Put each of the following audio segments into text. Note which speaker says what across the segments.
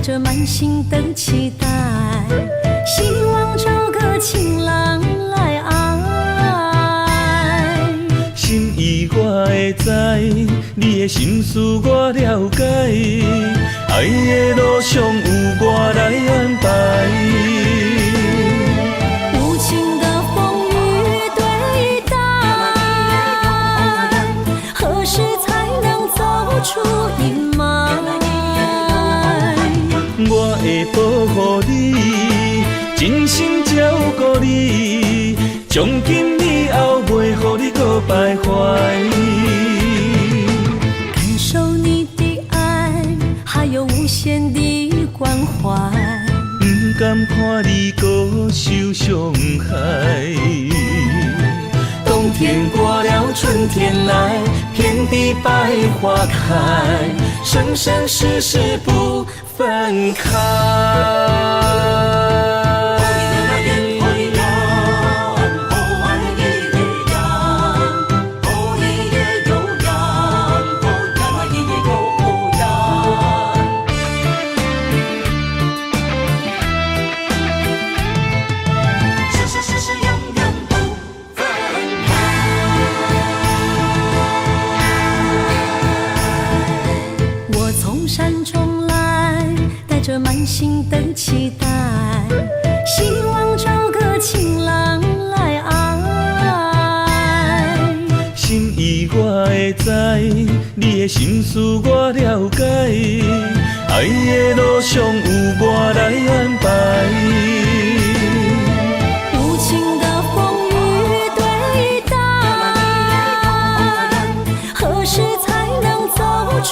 Speaker 1: 着满心的期待，希望找个情郎来爱。
Speaker 2: 心意我会知，你的心思我了解，爱的路上有我来安排。
Speaker 1: 无情的风雨对待，何时才能走出阴霾？
Speaker 2: 我会保护你，真心照顾你，从今以后袂予你搁徘徊。
Speaker 1: 感受你的爱，还有无限的关怀，
Speaker 2: 不甘看你搁受伤害。冬天过了，春天来，遍地百花开，生生世世不分开。
Speaker 1: 着满心的期待，希望找个情郎来爱。
Speaker 2: 心意我会知，你的心思我了解，爱的路上有我来安排。
Speaker 1: 无情的风雨对待，何时才能走出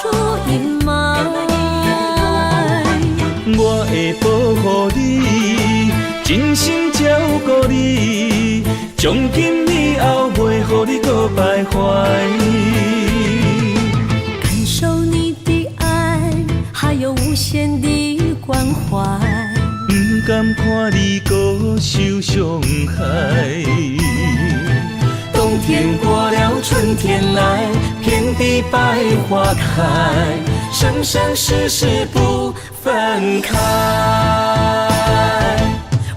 Speaker 1: 阴霾？
Speaker 2: 我会保护你，真心照顾你，从今以后袂予你搁徘徊。
Speaker 1: 感受你的爱，还有无限的关怀，
Speaker 2: 不甘看你搁受伤害。冬天过了，春天来，遍地百花开，生生世世不分开。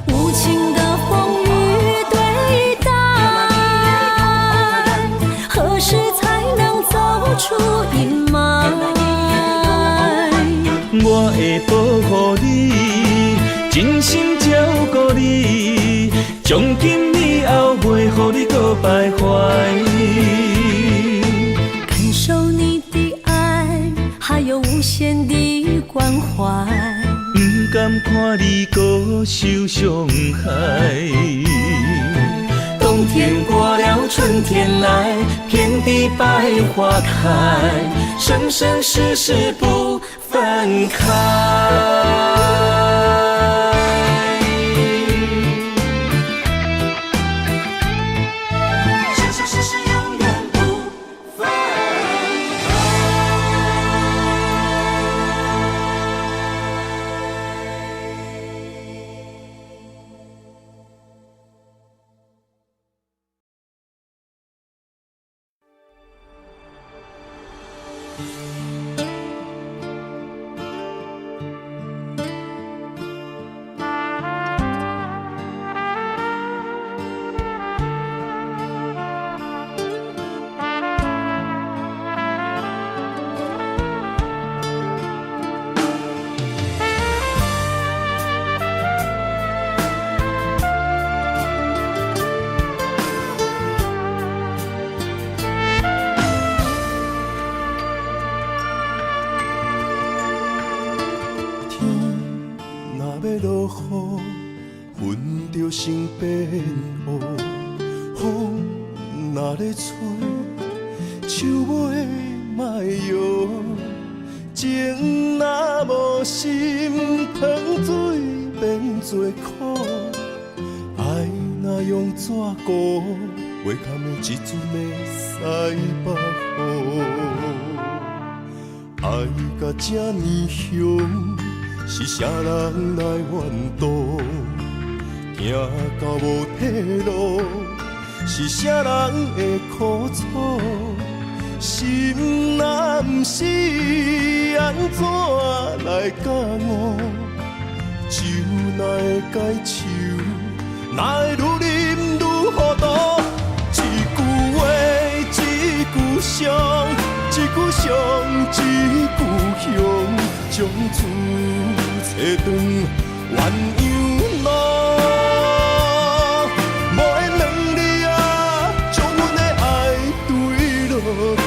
Speaker 1: 无情的风雨对待，何时才能走出阴霾？
Speaker 2: 我会保护你，真心照顾你，从今以后袂予你搁徘徊。
Speaker 1: 感受你的爱，还有无限的关怀，
Speaker 2: 不甘看你搁受伤害。冬天过了，春天来，遍地百花开，生生世世不分开。
Speaker 3: 落雨，云就成变雨；风若咧吹，树尾莫摇。情若无心，汤水变做苦；爱若用纸糊，袂堪的一阵的西北雨。爱到这呢凶。是啥人来怨妒？行到无退路，是啥人会苦楚？心若是安怎来教我？酒哪会解愁？哪会愈啉愈糊涂？一句话，一句伤，一句伤，一句香，将厝找转鸳鸯路。无缘两字啊，将阮的爱对落土。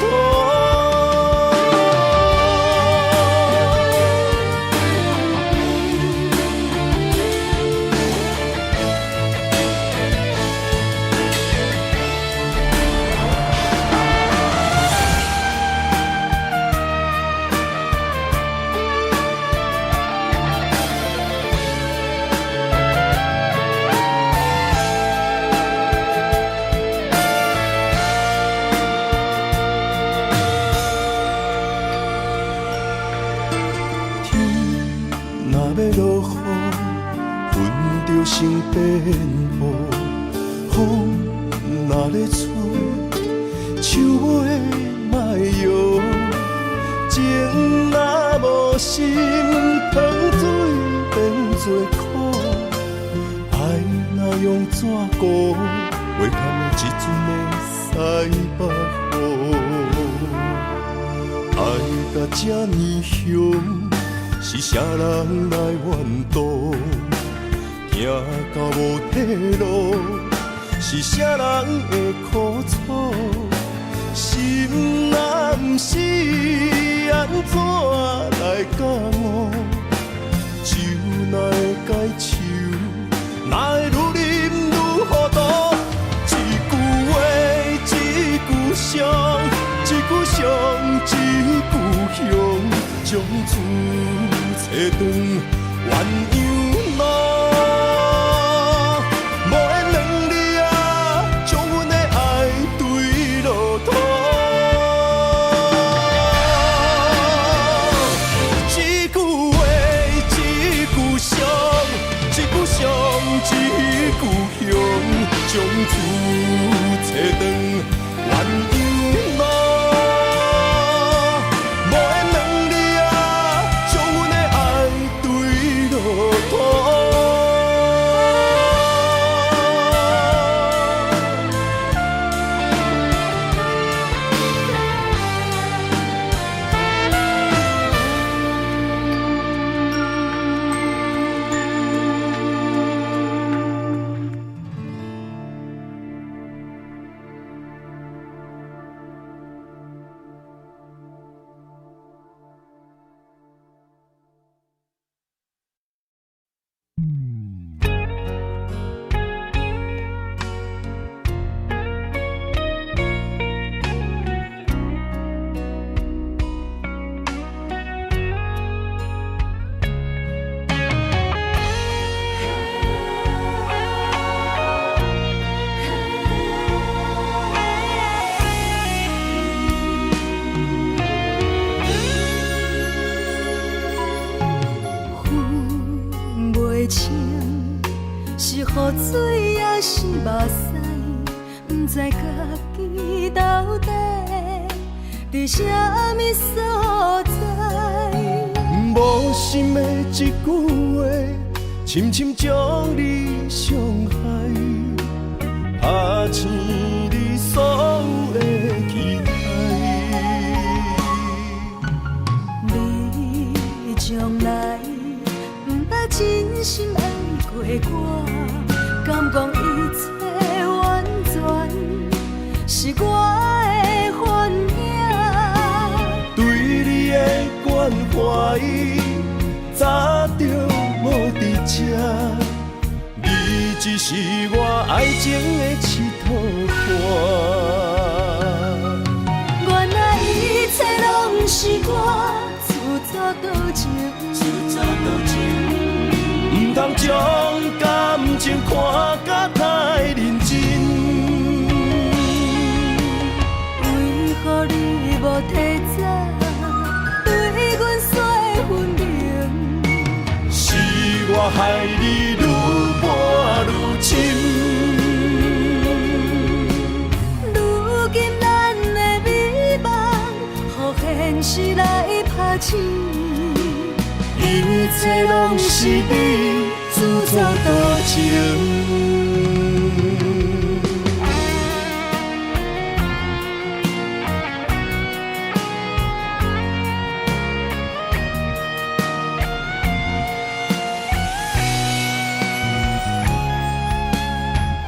Speaker 3: 要落雨，云就成变乌；风若咧吹，树尾莫摇。情若无心，糖水变做苦；爱若用纸糊，袂堪一阵的西北雨。爱到这呢凶。是啥人来怨妒？行到无退路，是啥人会苦楚？心若不是安怎来教我？酒哪会解愁？哪会愈啉愈糊涂？一句话，一句伤，一句伤，一句香，将厝找转鸳鸯路。无缘两字啊，将阮的爱对落土。一句话，一句伤，一句伤，一句香，将厝找转鸳鸯路。
Speaker 1: 雨水也是目屎，不知家己到底伫啥物所在。
Speaker 3: 无心的一句话，深深将你伤害，拍醒你所有的期待。
Speaker 1: 你从来不捌真心爱过我，敢讲一切完全是我的幻影？
Speaker 3: 对你的关怀，早就无伫这，你只是我爱情的佚佗伴。
Speaker 1: 原来一切拢是我自作多情，
Speaker 3: 唔通将感情看甲太认真。
Speaker 1: 为何你无提早对阮说分明？
Speaker 3: 是我害你愈搬愈深。
Speaker 1: 如今咱的美梦，予现实来拍醒。
Speaker 3: 一切拢是你自作多情。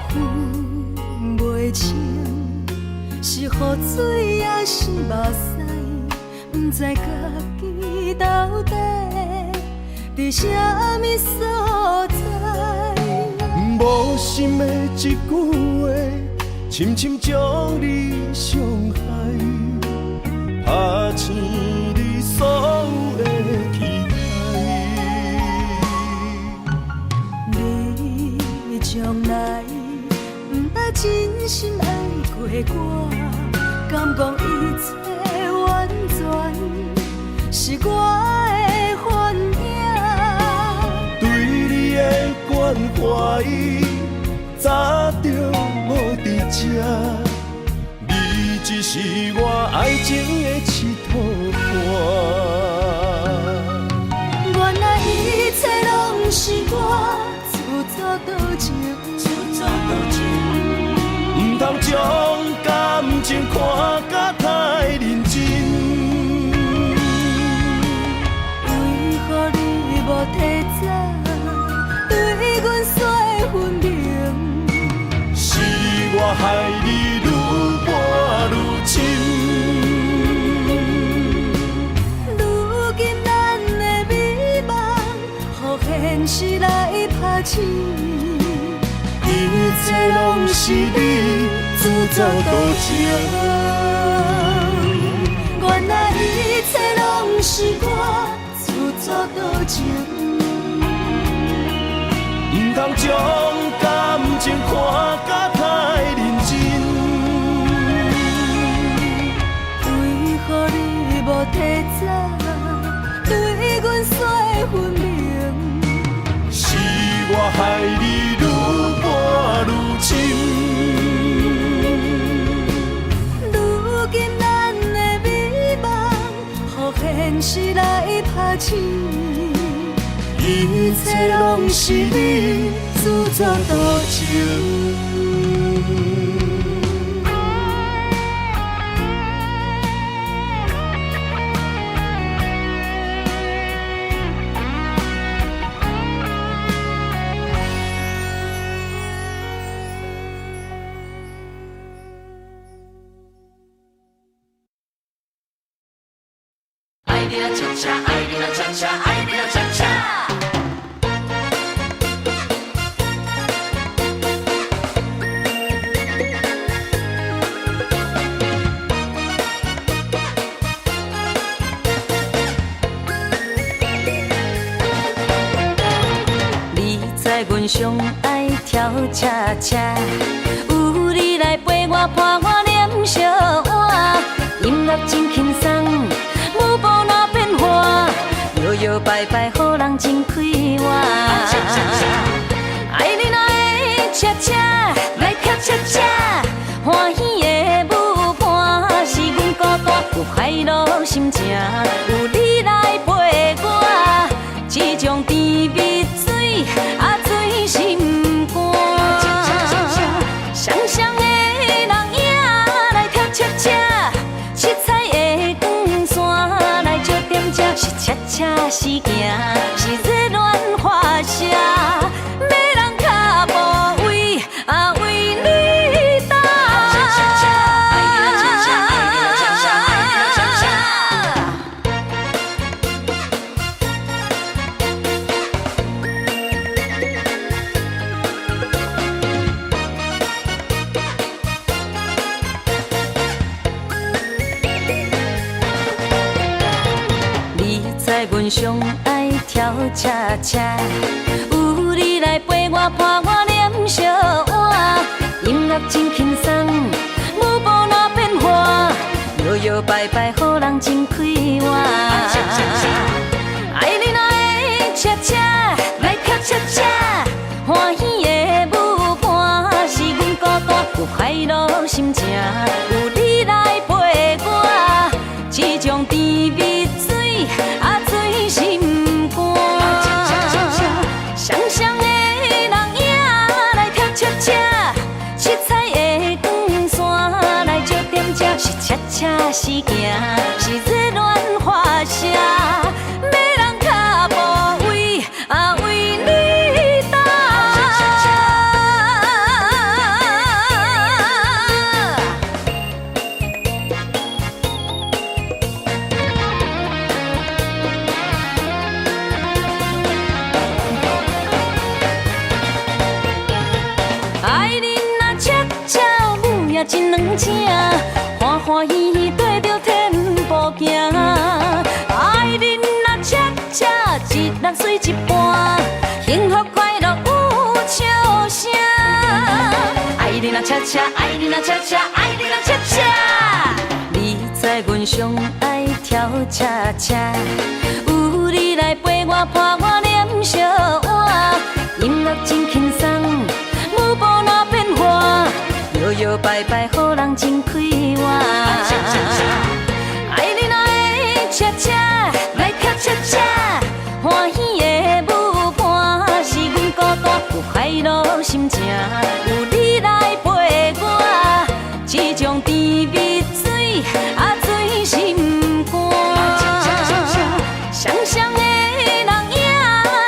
Speaker 1: 分袂清是雨水也是目屎，不知家己到底伫啥物所在。
Speaker 3: 无心的一句话，深深将你伤害，拍醒你所有的期待。
Speaker 1: 你从来不捌真心爱过我，敢讲一切完全是我的幻影？
Speaker 3: 对你的关怀，早就无伫这，你只是我爱情的一套伴。
Speaker 1: 原来一切拢是我自作多情，
Speaker 3: 唔通将感情看甲太认真。
Speaker 1: 为何你无提早对阮说分明？
Speaker 3: 是我害你愈搬愈深。
Speaker 1: 如今咱的美梦，予现实来拍醒。
Speaker 3: 一切拢是你自作多情。
Speaker 1: 原来一切拢是我自作多情。
Speaker 3: 唔通将感情看甲太认真。
Speaker 1: 为何你无提早对阮说分明？
Speaker 3: 是我害你愈搬愈深。
Speaker 1: 如今咱的美梦，予现实来拍醒。
Speaker 3: 一切拢是你自作多情。
Speaker 4: 爱你啦恰恰，爱你啦恰恰，爱你啦恰恰。
Speaker 5: 你知阮上爱跳恰恰，有你来陪我伴我念小碗，音乐真轻松。舞步哪变化，摇摇摆摆，予人真快活。爱你哪会恰恰，来跳恰恰，欢喜的舞伴是阮孤单，有快乐心情，有你来陪我，这种甜蜜水啊醉心肝。双双的人影来跳恰恰，七彩的光线来照点这，是恰恰是行，是热恋花谢，要人脚步为啊为你打。你知阮上爱跳恰恰，有你来陪我伴我念小碗，音乐真轻松，舞步哪变化，摇摇摆摆，予人真快活。爱你哪会恰恰，来跳恰恰，欢喜的舞伴是阮孤单，有快乐心情，有你来陪我，这种甜甜蜜水，啊水心肝。双双的人影来跳恰恰，七彩的光线来照点这，是恰恰是行，是热恋花谢。要人脚步为为你踏。爱你若恰恰有也真两正，欢欢喜喜跟着天步行。爱你若恰恰一人水一半，幸福快乐有笑声。爱你若恰恰，爱你若恰恰，爱你若恰恰。你知阮上爱跳恰恰，有你来陪我伴我念小碗，音乐真轻松。舞步哪变化，摇摇摆摆，予人真快活。爱你若会恰恰，来跳恰恰，欢喜的舞伴是阮孤单，有快乐心情，有你来陪我，这种甜蜜水，啊水心肝。双双的人影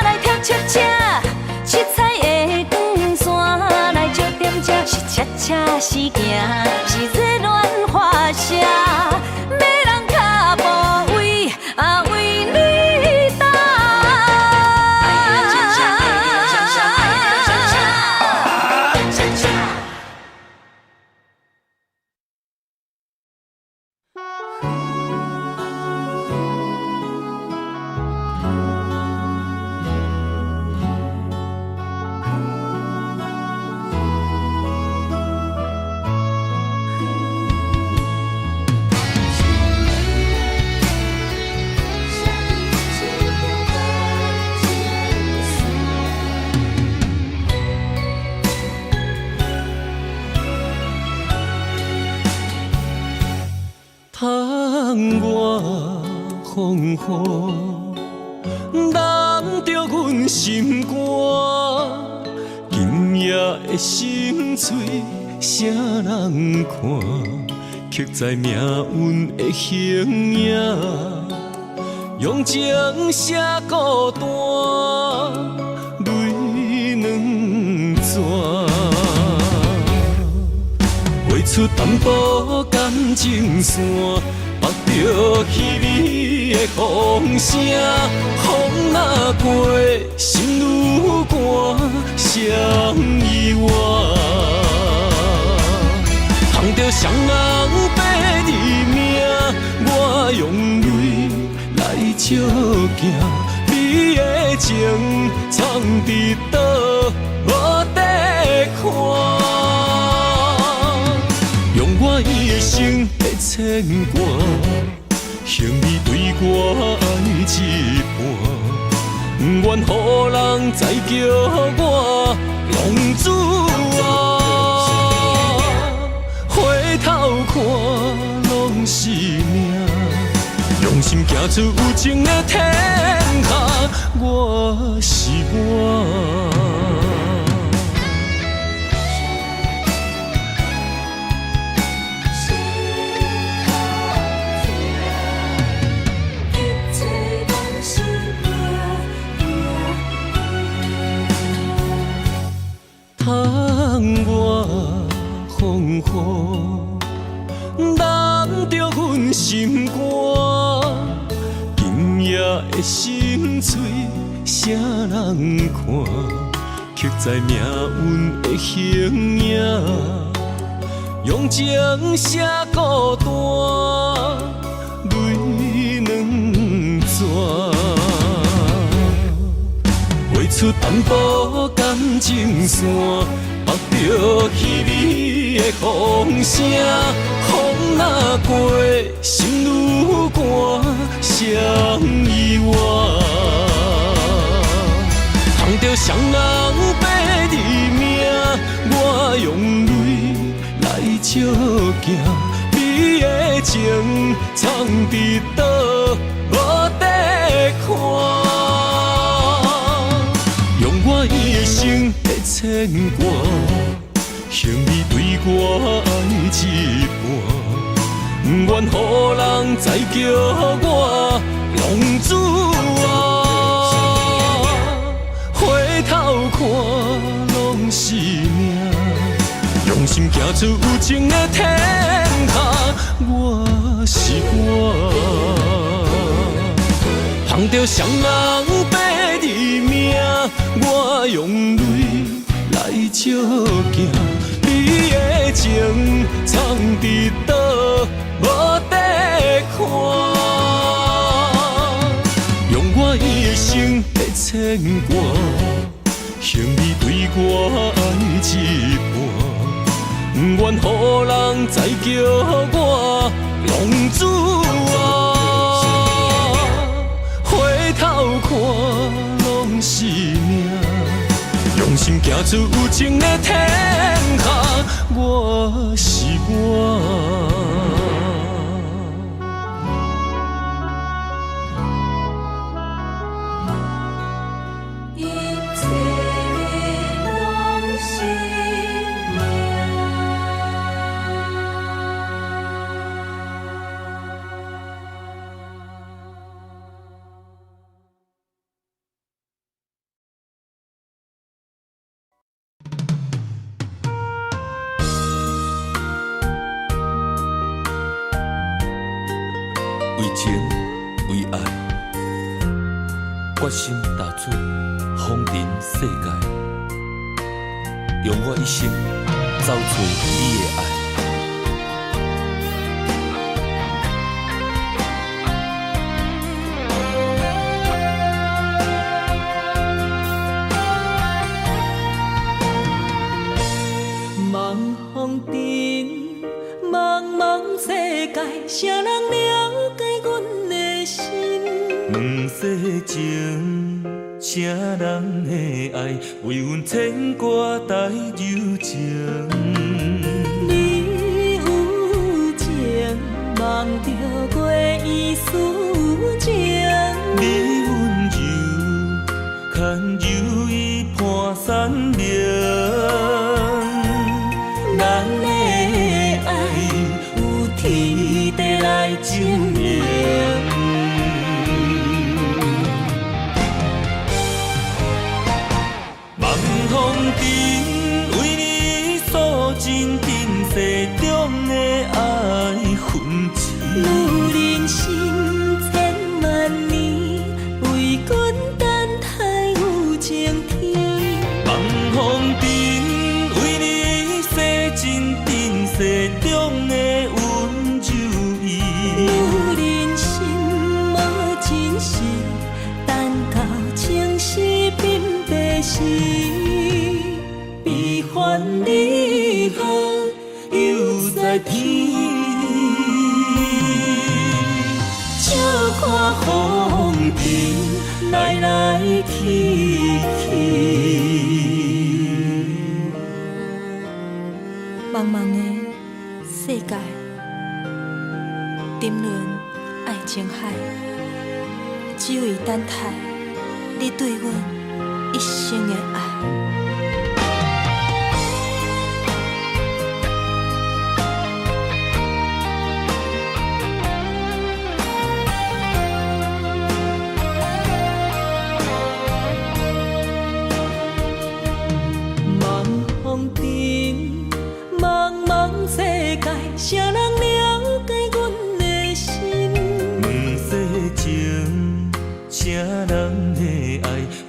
Speaker 5: 来跳恰恰，七彩的光线来照点这，是恰恰是行，是热恋花谢。要人脚步为为你踏。
Speaker 2: 窗外风雨，染着阮心肝。今夜的心碎，谁人看？刻在命运的形影，用情写孤单，泪两逝。画出淡薄感情线，绑着稀微的风声。风若过，心愈寒，谁意外？捧着双人白日命，我用泪来照镜，你的情藏伫倒，无得看。用我一生的牵挂，向你对我爱一半，不愿予人再叫我浪子啊！回头看拢是命，用心行出有情的天下，我是我。窗外风雨，染着阮心肝。今夜的心碎，谁人看？刻在命运的形影，用情写孤单，泪两逝。画出淡薄感情线，绑着稀微的风声。风若过，心愈寒，谁意外？捧着双人白日命，我用泪来照镜，你的情藏伫倒？挂，幸你对我爱一半，不愿予人再叫我浪子啊。回头看拢是命，用心行出有情的天下，我是我。捧着双人白字名，我用泪来照镜，你的情藏伫倒，无得看。用我一生的牵挂，幸你对我爱一半，不愿予人再叫我浪子啊。回头看拢是命，用心行出有情的天下，我是我。
Speaker 6: 为情为爱，决心踏出风尘世界，用我一生找出你的爱。
Speaker 1: 茫风中，茫茫世界，谁人了解阮的心？
Speaker 6: 两世情，啥人的爱，为阮牵挂带柔情。
Speaker 1: 你有情，望着月伊思情。
Speaker 6: 你温柔，牵柔伊伴山岭。咱的爱有天地来证明。望风中为你诉尽今世中的爱痕迹。
Speaker 1: 女人心千万年，为阮等待有情天。
Speaker 6: 望风中为你洗尽今世中的温柔意。
Speaker 1: 女人心无真实，等到情丝鬓白时，悲欢离合又在天。笑看风尘来来去去。茫茫的世界，沉沦爱情海，只为等待你对阮一生的爱。茫风中，茫茫世界，谁人了解阮的心？
Speaker 6: 两世情，啥人的爱，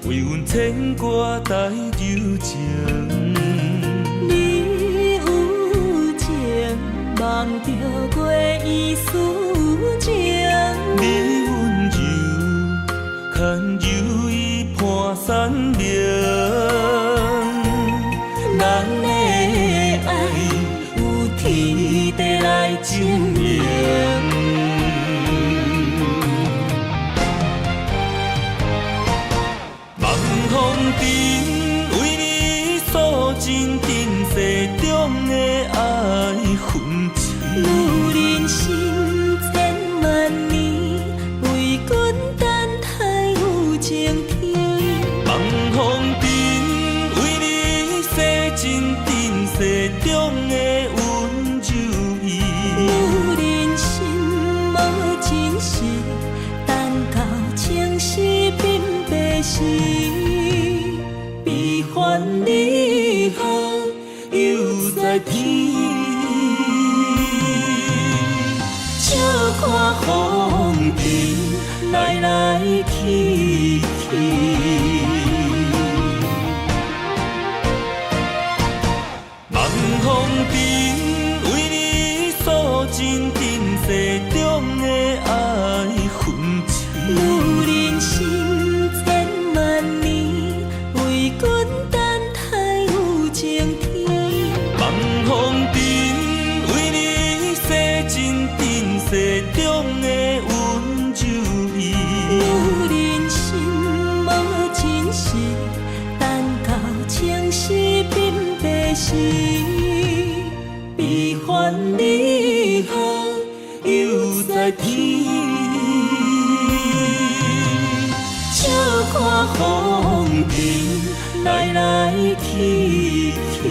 Speaker 6: 为阮牵挂带柔情。
Speaker 1: 你有情，望着月伊思情。
Speaker 6: 你温柔，牵柔伊伴山岭。咱的爱有天地来证明。望风中为你诉
Speaker 1: 时，悲欢离合犹在天。笑看风尘来来去去，
Speaker 6: 望风尘为你诉尽今世中的爱恨痴。
Speaker 1: 有人生千万年，为君等待有情天。
Speaker 6: 望风尘为你洗尽今世中的温柔意。
Speaker 1: 有人生无真实，等到情丝变白时，悲欢离合犹在天。笑看风尘来来去去。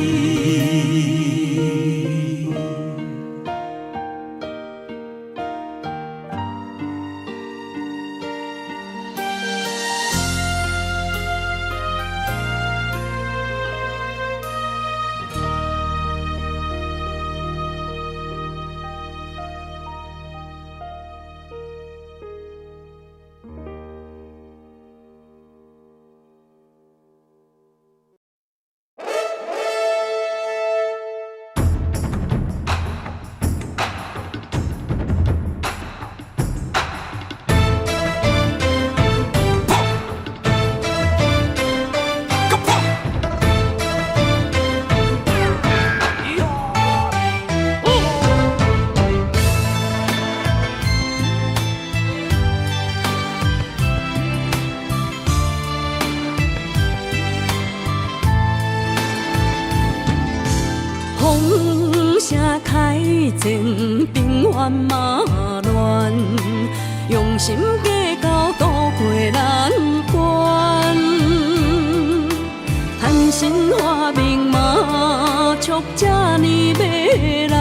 Speaker 1: 风声开前，兵荒马乱，用心计较渡过难关。寒心花明马，促这呢迷人，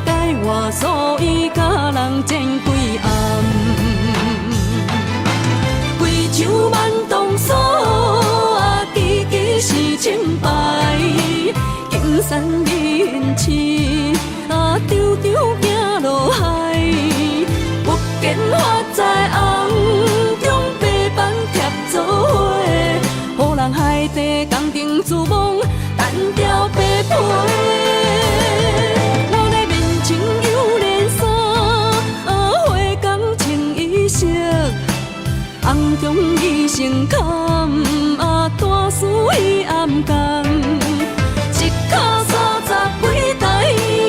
Speaker 1: 改我所以甲人争几暗。贵州万东锁，支支是清白。金山人痴，常常行落海。目见发在红中白板贴做伙，予人海底工程自忘，单调白皮。我的面前有连衫，花工穿衣裳，红中伊成坎，大事伊暗工。脚30几台，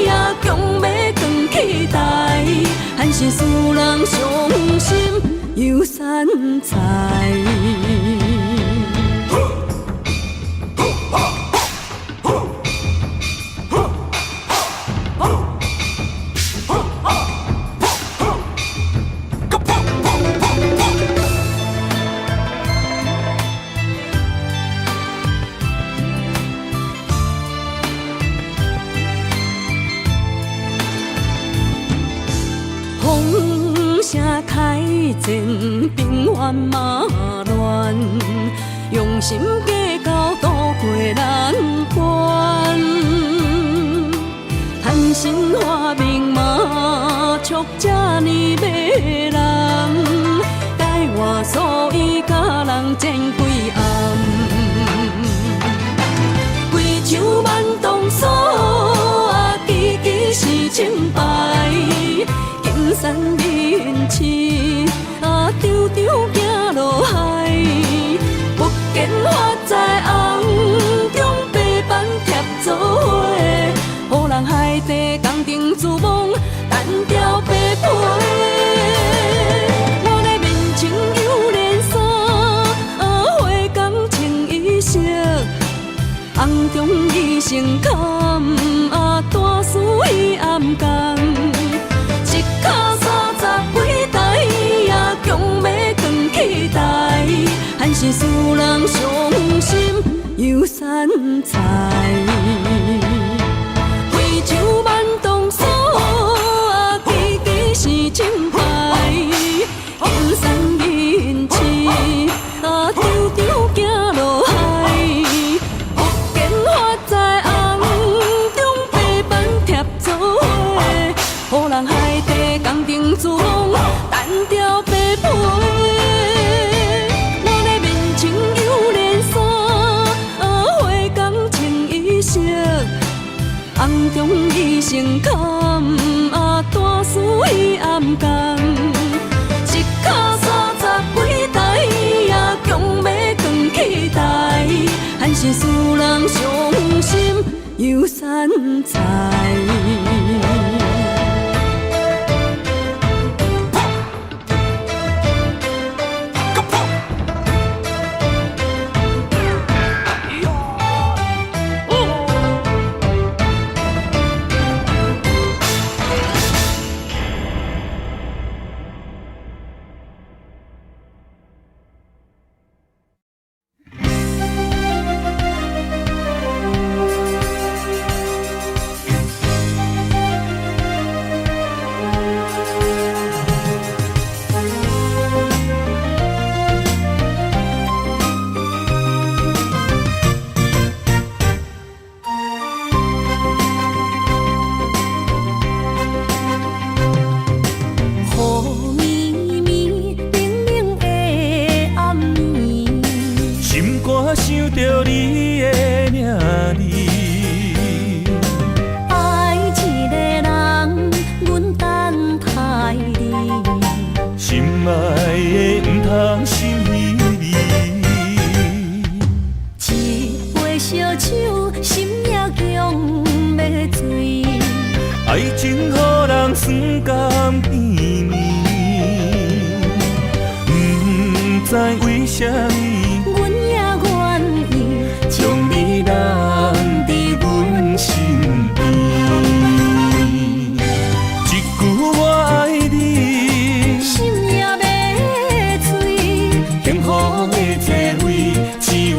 Speaker 1: 也强要扛起台，还是使人伤心又散财。风声开前，兵荒马乱，用心计较渡过难关。寒心花明马，促这呢迷人，改我所以甲人争几暗。贵州万东锁，支支是清白。金山人痴，常常行落海。目见发在红中白板贴做伙，予人海底工程自忘，单调白皮。我的面前有连衫，花工穿衣裳，红中伊成坎，大事伊暗工。脚30几台，也强要扛起台，还是使人伤心又散财。贵州万东锁，支支是清白。金山人痴，在。
Speaker 6: 想着你的名字，
Speaker 1: 爱一个人，阮等待你，
Speaker 6: 心爱的不通心稀微。
Speaker 1: 一杯烧酒，心也强要醉。
Speaker 6: 爱情予人酸甘甜蜜，不知为什么，
Speaker 1: 阮也愿意
Speaker 6: 将你留伫阮身边。一句我爱你，
Speaker 1: 心也要醉。
Speaker 6: 幸福的座位只有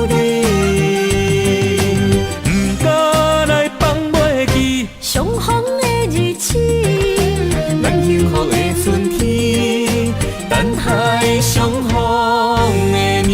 Speaker 6: 你，不敢来放袂记
Speaker 1: 相逢的日子，
Speaker 6: 咱幸福的春天，等待相逢的年。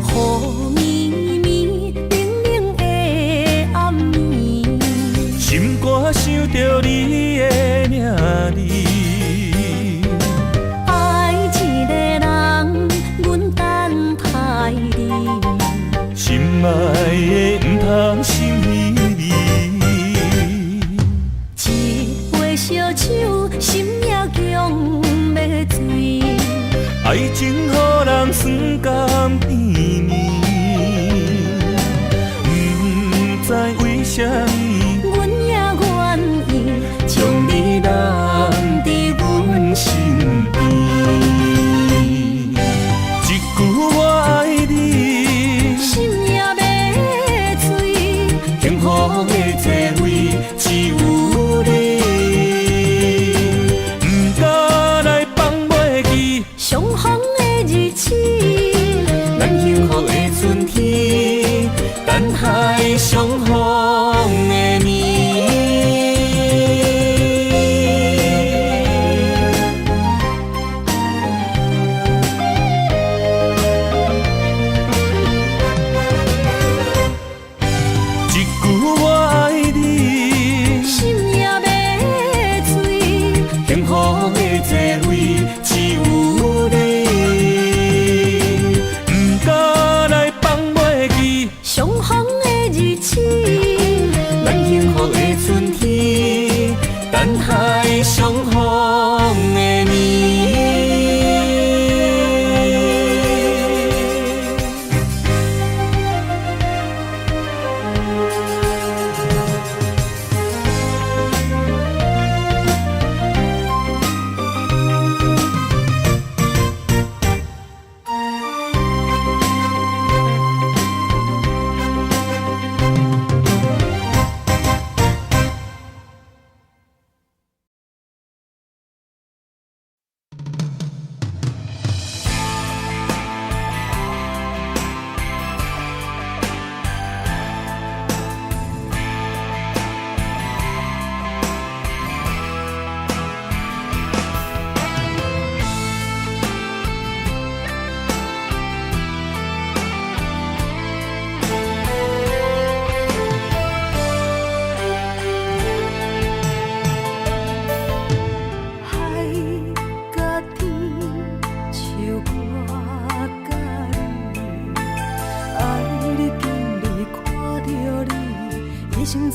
Speaker 1: 雨绵绵，冷冷的暗暝，
Speaker 6: 心肝想着你的名字，
Speaker 1: 爱一个人，阮等待你，
Speaker 6: 心爱的不通心稀微。
Speaker 1: 一杯烧酒，心也强要醉。
Speaker 6: 爱情予人酸甘甜蜜，不知为什么，
Speaker 1: 阮也愿意
Speaker 6: 将你留伫阮身边。一句我爱你，
Speaker 1: 心也要醉。
Speaker 6: 幸福的座位只有你，不敢来放袂记
Speaker 1: 相逢的日子，
Speaker 6: 咱幸福的春天，等待相逢的年。一句我爱你，
Speaker 1: 心也要醉。
Speaker 6: 幸福的座位只有你，不敢来放袂记
Speaker 1: 相逢的日子，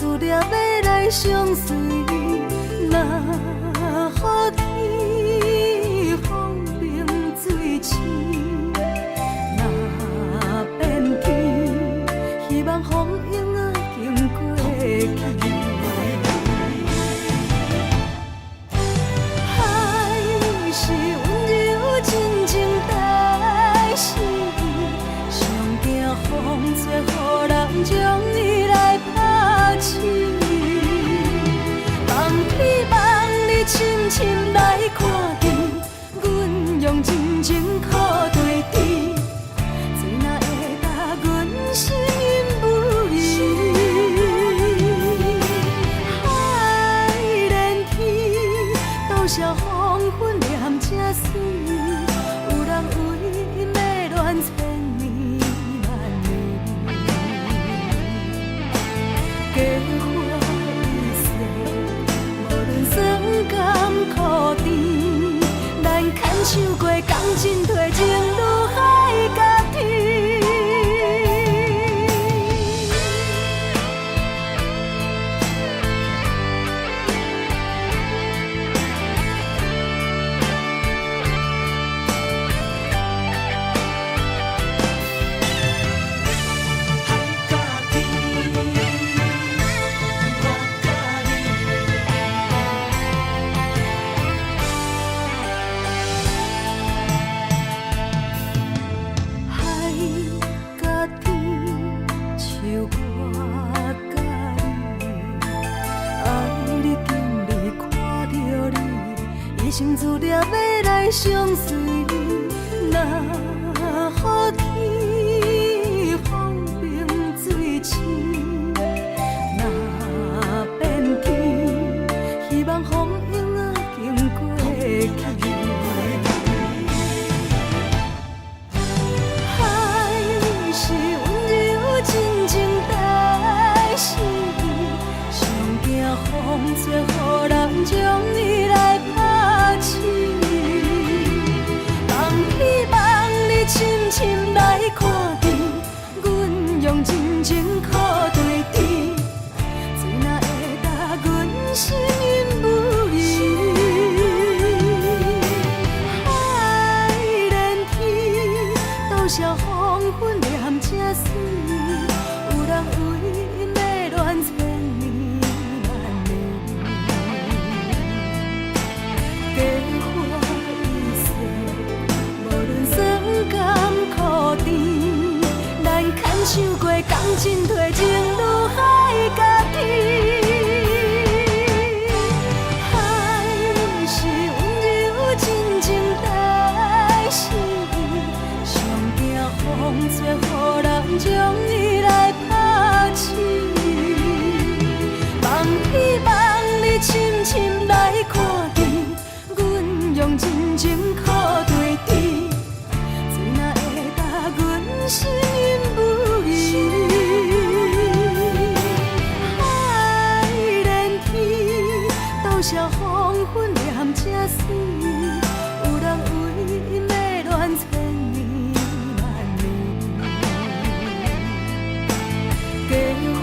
Speaker 1: 注定要来相随，若雨天风平水清，若变天，希望风影仔经过去。海是温柔真情代是上惊风吹，予人将伊来拍醒。望希望你深深来看见，阮用真情靠对峙，谁若会答阮心不移？海连天，多少黄昏念这水，有人为因要恋千年万年。假花一世，无论酸甘苦甜，咱牵手过共进退，情如海甲天。海甲天，像我甲你，爱你经历看着你，一生注定要来相随。若雨天风平水清，若变天，希望风影仔经过去。海是温柔真情代是，上惊风吹，予人将伊来拍醒。望希望你深深来看见，阮用真情靠对峙，谁若会答阮心不移？海连天，多少黄昏念这水，有人为因要恋千年万年。假花一世，无论酸甘苦甜，咱牵手过共进退，情如海甲天。海是温柔真情代是，上惊风吹，予人将伊来拍醒。望希望你深深来看见，阮用真情靠对峙，谁若会答阮心不移？海连天，多少黄昏念这水，有人为因要恋千年万年。假花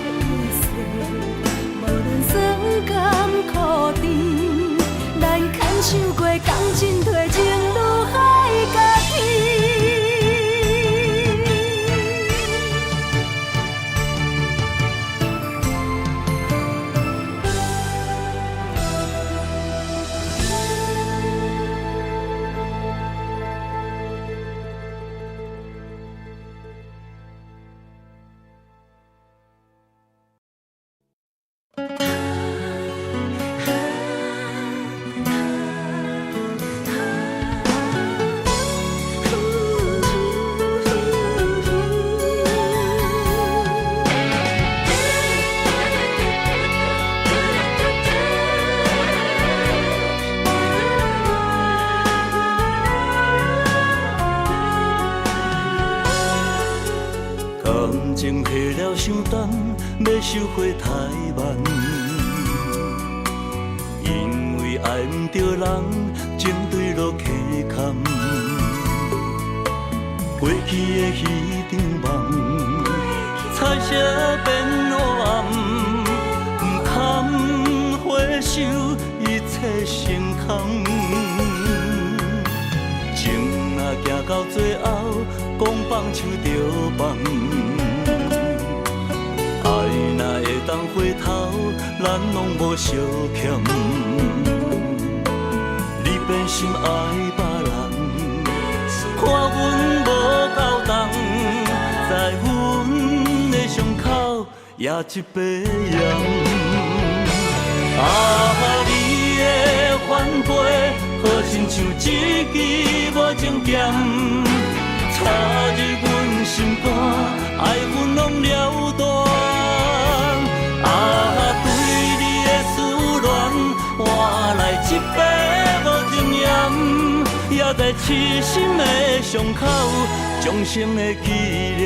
Speaker 1: 一世，无论酸甘苦甜，咱牵手过共进退，情如海甲天。
Speaker 7: 感情下了伤重，要收回太慢。因为爱唔着人，情对落溪坎。过去的彼场梦，彩色变黑暗。受一切成空。情若行到最后，讲放手就放。爱若会当回头，咱拢无相欠。你变心爱别人，看阮无够重，在阮的伤口也一杯盐。啊，你的反背，好亲像一支无情剑，插入阮心肝，爱阮拢了断。啊，对你的思恋，换来一杯无情盐，也在痴心的伤口，终生的纪念。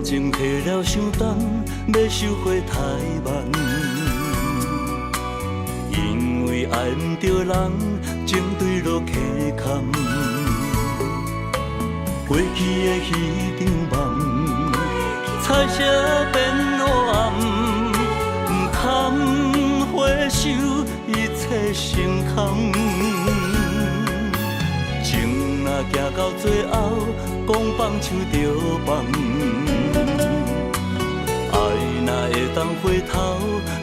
Speaker 7: 情褪了伤重，要收回太慢。因为爱不着人，情对落溪坎。过去的迄场梦，彩色变黑暗，不堪回首，一切成空。情若行到最后，讲放手就放。若会当回头，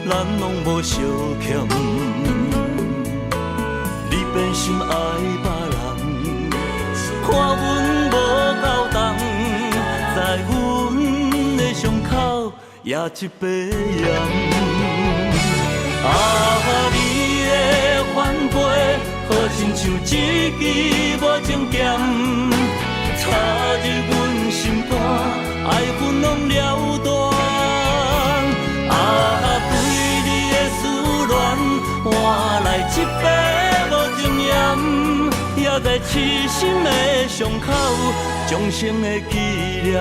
Speaker 7: 咱拢无相欠。你变心爱别人，看阮无够重，在阮的伤口也一杯盐。啊，你的反背，好亲像一支无情剑，插入阮心肝，爱阮拢了断。换来一杯无情盐，也在痴心的伤口，终生的纪念。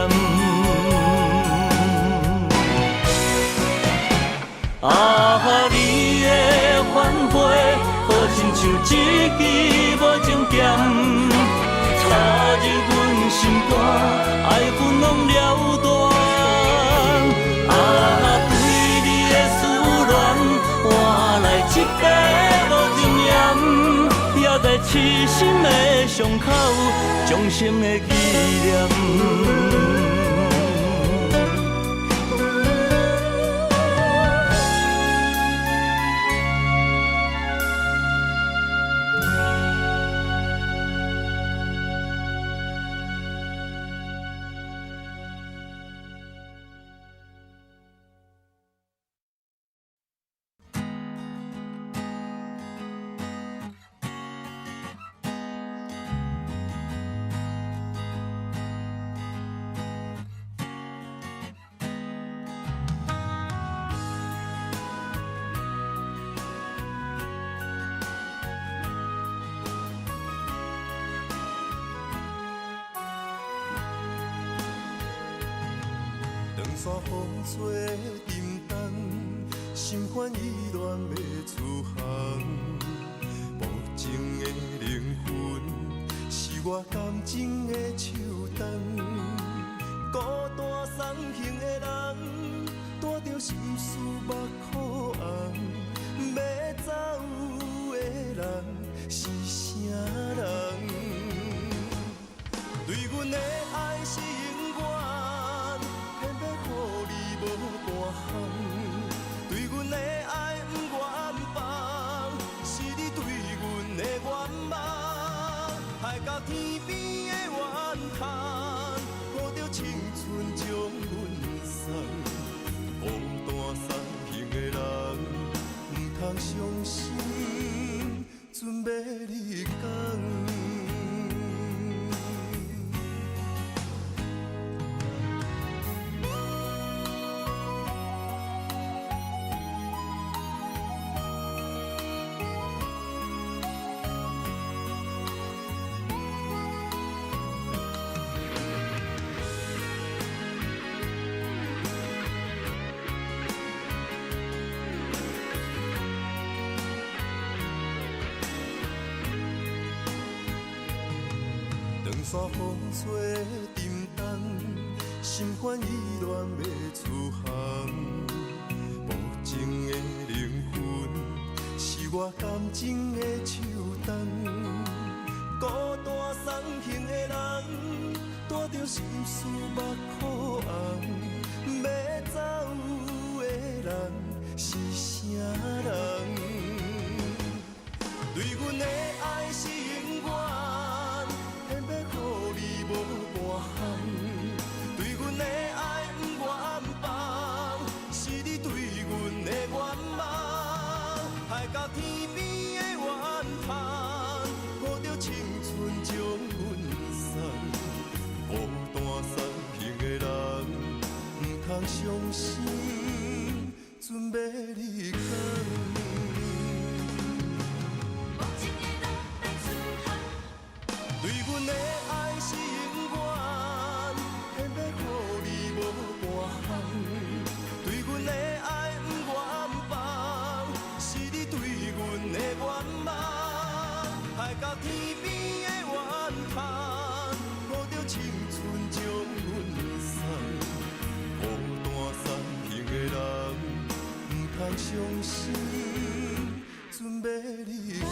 Speaker 7: 啊，你的反背，好亲像一支无情剑，插入阮心肝，爱阮拢了断。一杯无情盐，也在痴心的伤口，终生的纪念。
Speaker 3: 山风吹沉重，心烦意乱要出航。无情的灵魂，是我感情的手重。孤单送行的人，带着心事目眶红。要走的人是啥人？对阮的爱是永远。偏偏予你无大项，对阮的爱不愿放，是你对阮的愿望，害到天边的怨叹，抱着青春将阮送。孤单送行的人，不通伤心，准要离港。风吹沉重，心烦意乱要出航。无情的灵魂，是我感情的手动。孤单送行的人，带着心事目眶红。要走的人是啥人？对阮的爱是永远，偏要予你无半项。对阮的爱不愿放，是你对阮的愿望。海角天边的怨叹，抱着青春将阮送。孤单送行的人，不通伤心，准要离开。对阮的爱是永远，偏要予你无半项。对阮的爱不愿放，是你对阮的愿望。海角天边的怨叹，抱着青春将阮送。孤单送行的人，不通伤心，准要离开。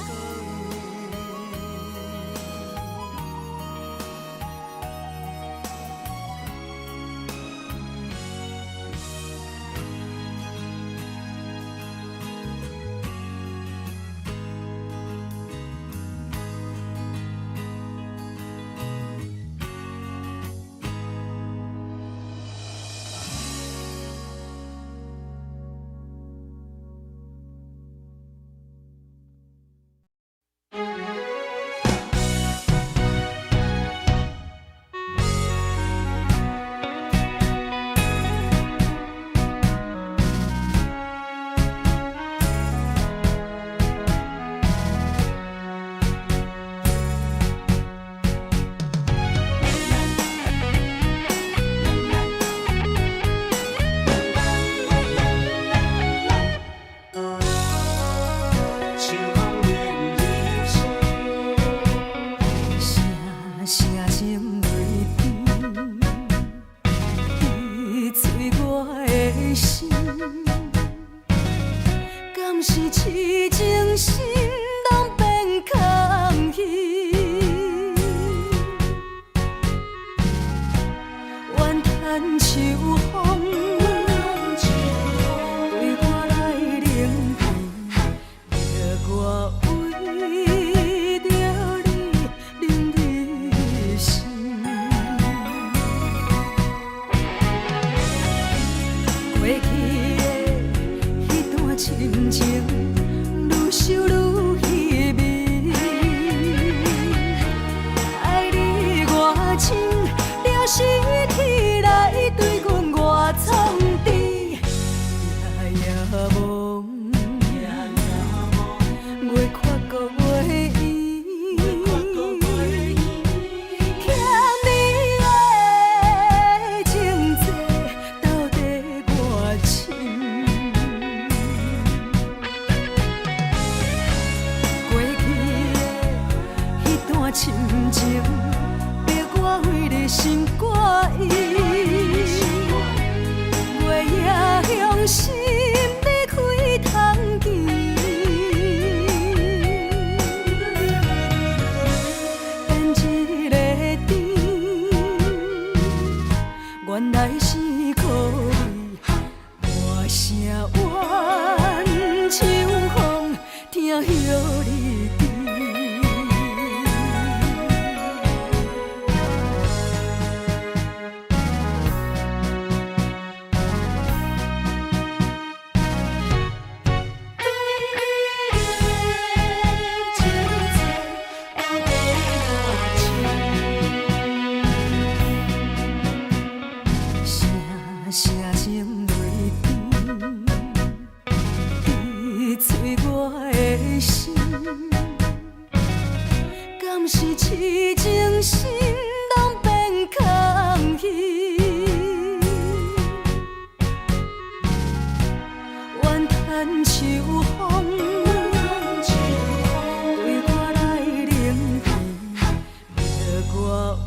Speaker 1: 我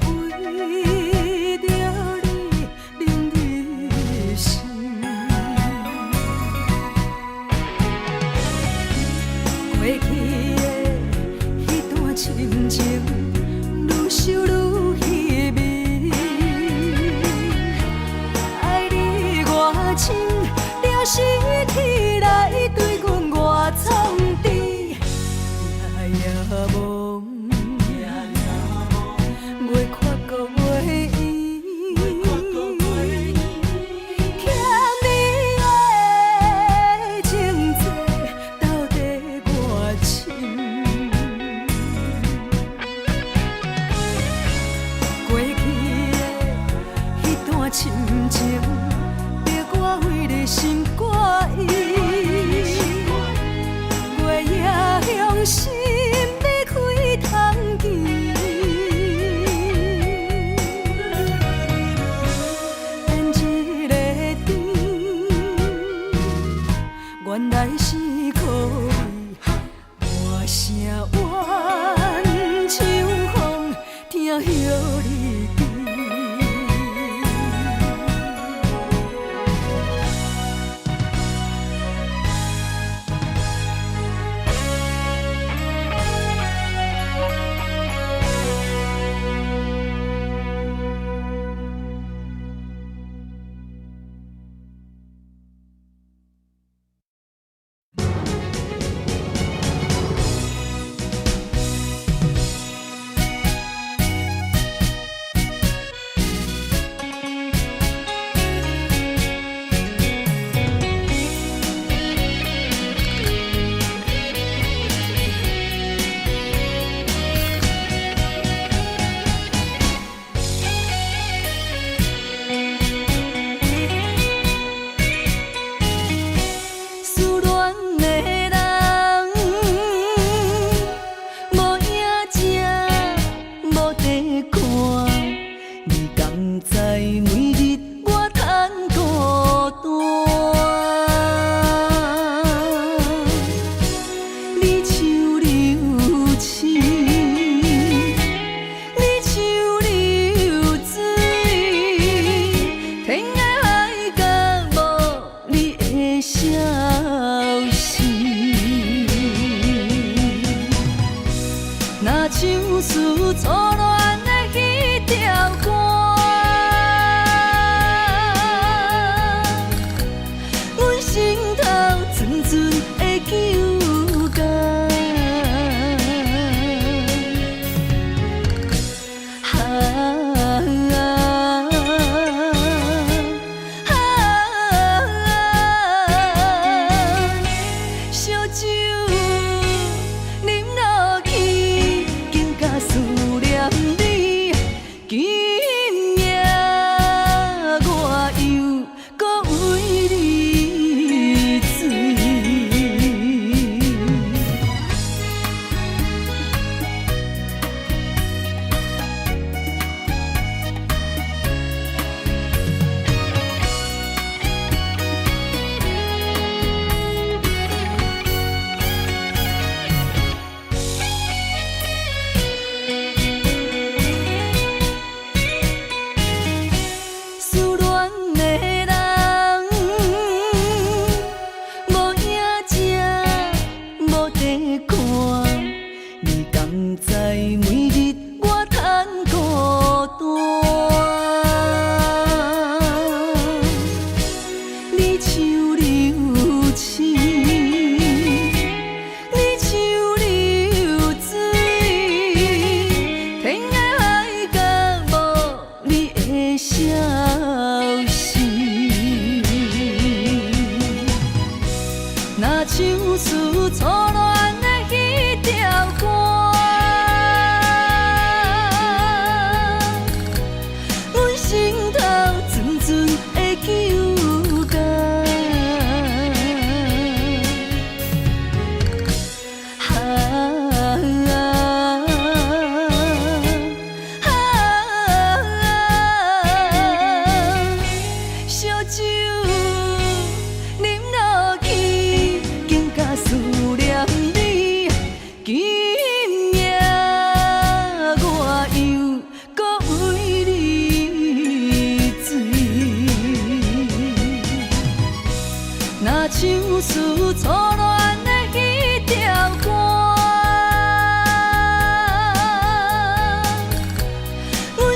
Speaker 1: 深，了尸体来对阮外创治，夜夜梦，袂看过袂圆，欠你的情债到底偌深？过去的迄段深情，逼我为你心肝意。月夜向心要开通见，连一个甜，原来是可以换声怨秋风，听晓你甜。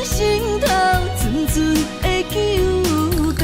Speaker 1: 心头阵阵的纠结。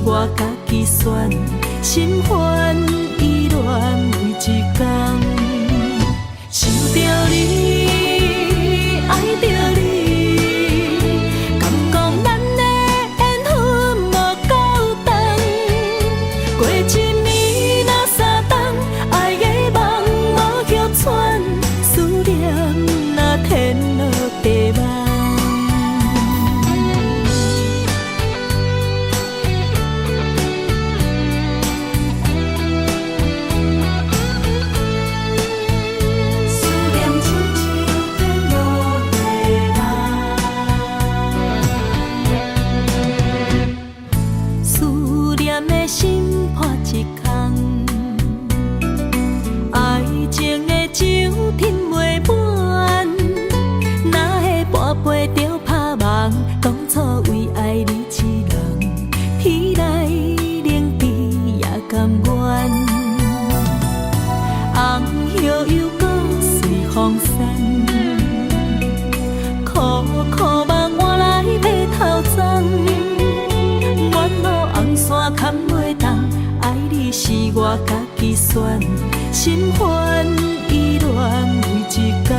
Speaker 1: 我家己选，心烦意乱为一天，想着你，爱着你，敢讲咱的缘分无够长，过一暝若三冬，爱的梦无叫喘，思念若天落地网。我家己选，心烦意乱为一天，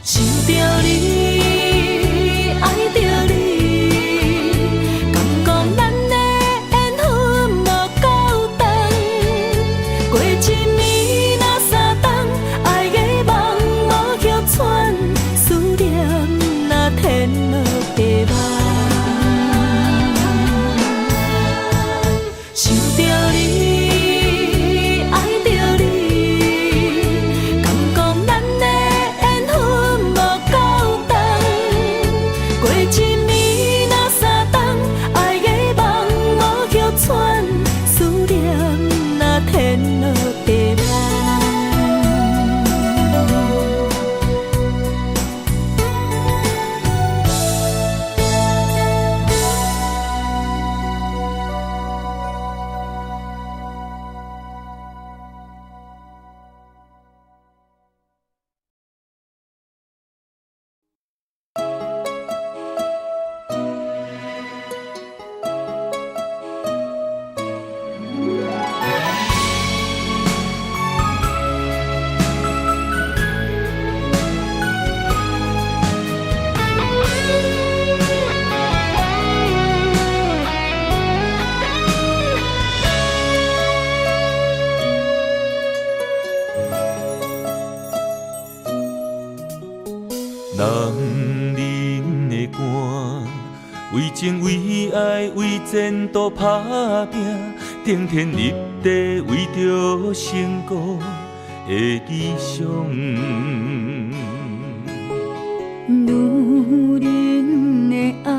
Speaker 1: 想着你，爱着你，敢讲咱的缘分无够长，过一暝若三冬，爱的梦无叫喘，思念若天落地网。想着你，爱着你，敢讲咱的缘分无够长，过一暝若三冬，爱的梦无叫喘，思念若天落地网。
Speaker 6: 男人的肝，为情为爱为前途打拼，顶天立地为着成功的理想。
Speaker 1: 女人的爱，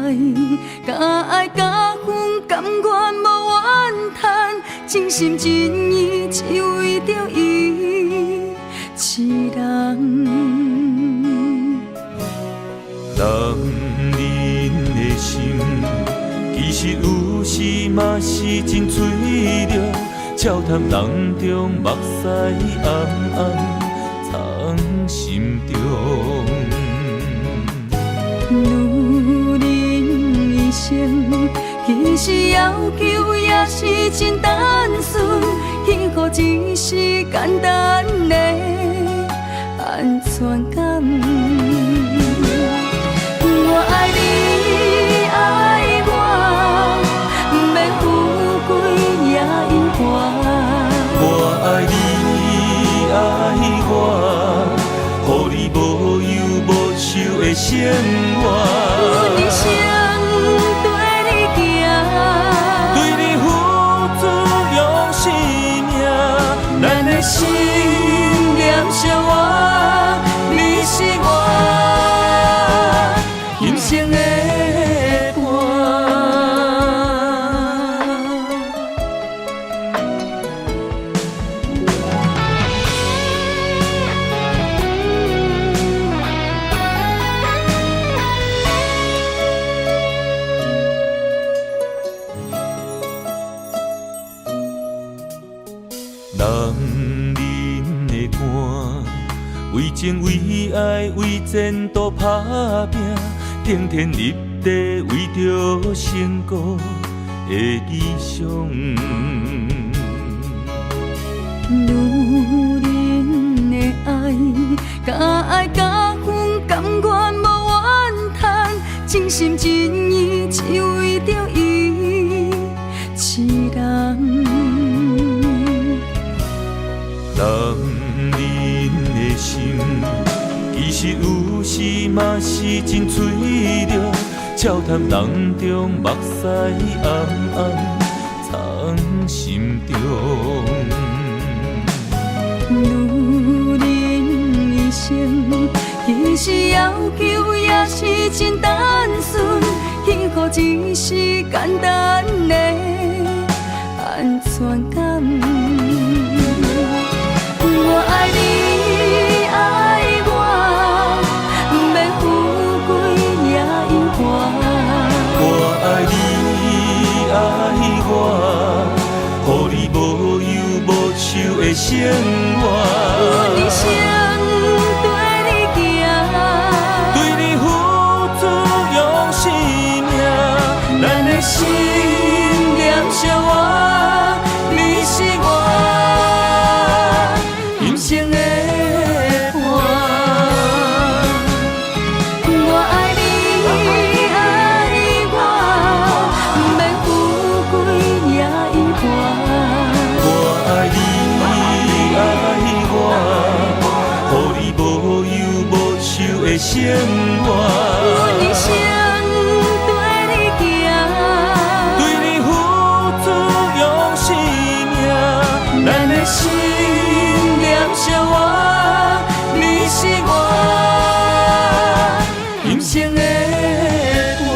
Speaker 1: 甲爱甲恨，甘愿无怨叹，真心真意只为着伊一人。
Speaker 6: 男人的心，其实有时嘛是真脆弱，笑谈人中目屎暗暗藏心中。
Speaker 1: 女人一生，其实要求也是真单纯，幸福只是简单的安全感。我爱你，爱我，不免富贵也永远。
Speaker 6: 我爱你，爱我，予你无忧无愁的生活。
Speaker 1: 一生对你行，
Speaker 6: 对你付出用生命，咱的心念相活，你是我。人生的伴。男人的肝，为情为爱为前途打拼。顶天立地为着成功
Speaker 7: 的理想。
Speaker 1: 女人的爱，甲爱甲恨甘愿无怨叹，真心真意只为着伊一人。
Speaker 7: 男人的心，其实有时嘛是真脆弱，笑谈人中目屎暗暗藏心中。
Speaker 1: 女人一生，其实要求也是真单纯，幸福只是简单的安全感。我爱你，爱我，不免富贵也永远。
Speaker 7: 我爱你，爱我，予你无忧无愁的生活。
Speaker 1: 一生对你行，
Speaker 7: 对你付出用生命，咱的心念相活，你是我人生的伴。
Speaker 1: 我爱你，爱我，不免富贵也永远。
Speaker 7: 我爱你，爱我，予你无忧无愁的生活。
Speaker 1: 一生对你行，
Speaker 7: 对你付出用生命，咱的心念相活，你是我人生的伴。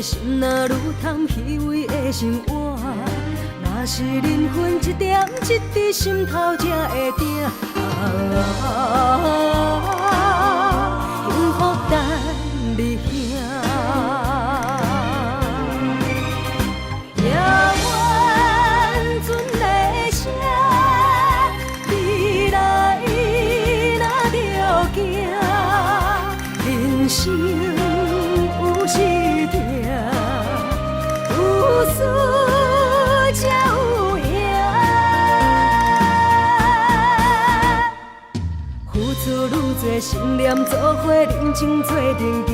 Speaker 1: 心若愈通虚伪的生活，若是灵魂一点一滴心头才会定。幸福等你行，也愿存的声，未来若着行，人生有时定，有输才有赢。付出愈多信念，做伙认真做阵行，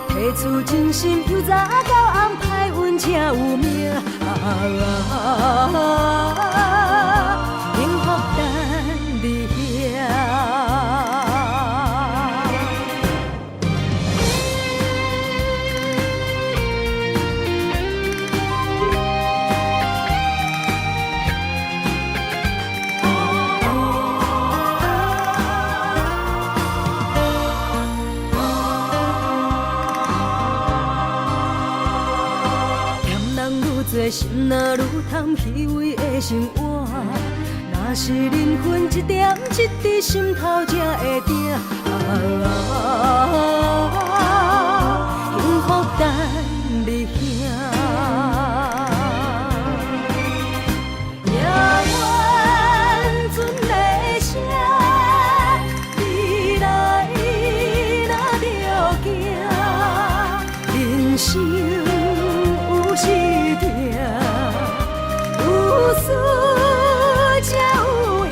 Speaker 1: 提出真心，由早到暗，歹运才有命。幸福等你行。心若愈通虚伪的生活，若是灵魂一点一滴心头才会定。幸福等你行，也愿存的声，未来若着行，人生有时定，有输才有赢。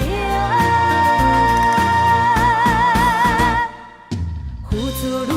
Speaker 1: 付出愈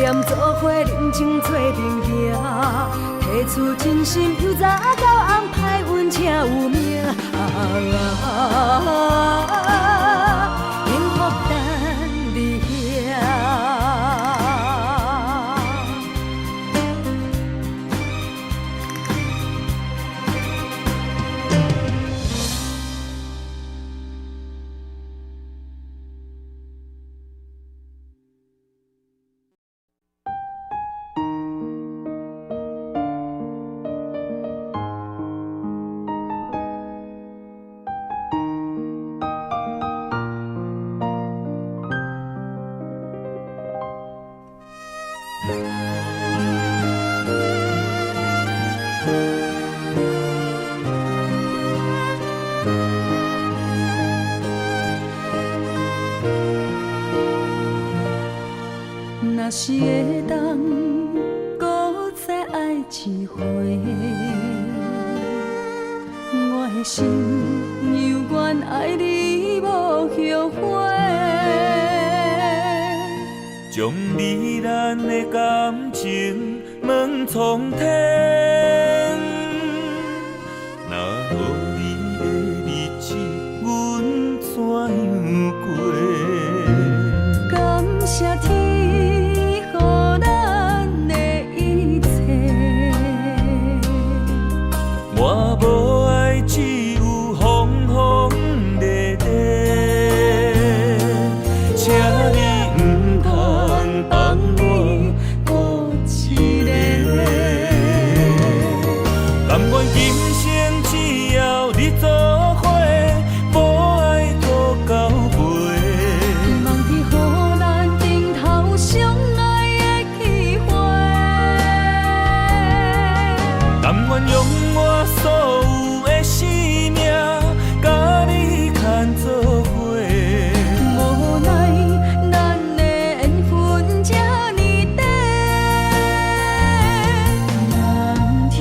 Speaker 1: 念做伙认真做阵行，提出真心，由早到暗，歹运请有命。幸福等你遐。若是会当搁再爱一回，我的心犹原爱你无后悔。
Speaker 7: 将你咱的感情问苍天，若予你的日子，阮怎样过？
Speaker 1: 感谢天，予咱的一切。
Speaker 7: 我无爱，只有风风地地，请你唔通放我孤一个。甘愿今生只要你做伙，无爱搁交陪。
Speaker 1: 望天予咱顶头相爱的机会。
Speaker 7: 甘愿用我所有的生命，甲你牵做伙。
Speaker 1: 无奈咱的缘分这呢短，望天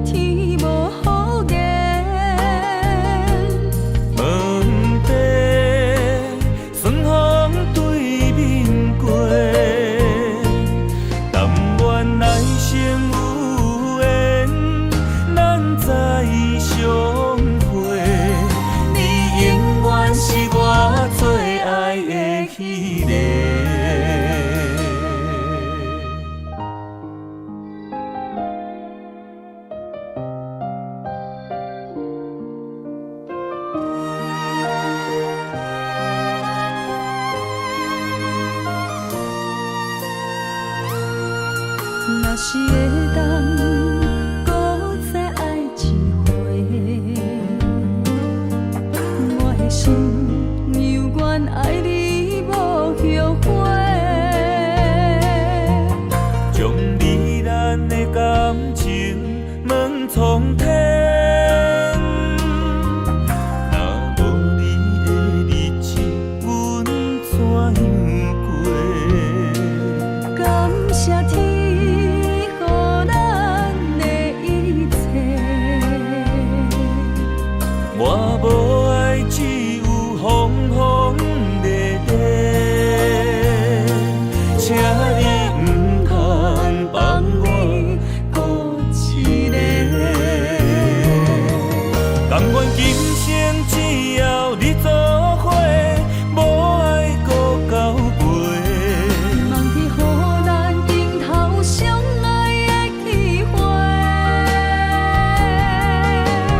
Speaker 1: 天无好言，
Speaker 7: 问题顺风对面过，但愿来生有缘，咱再相会。你永远是我最爱的迄个。
Speaker 1: 若是会当搁再爱一回，我的心犹原爱你无后悔。
Speaker 7: 将你咱的感情问苍天，若无你的日子，阮怎样过？
Speaker 1: 感谢天，予咱的一切。
Speaker 7: 我无爱，只有风风地地，请你唔通放我孤一个。甘愿今生只要你做伙，无爱搁交陪。
Speaker 1: 望天予咱顶头相爱的机会。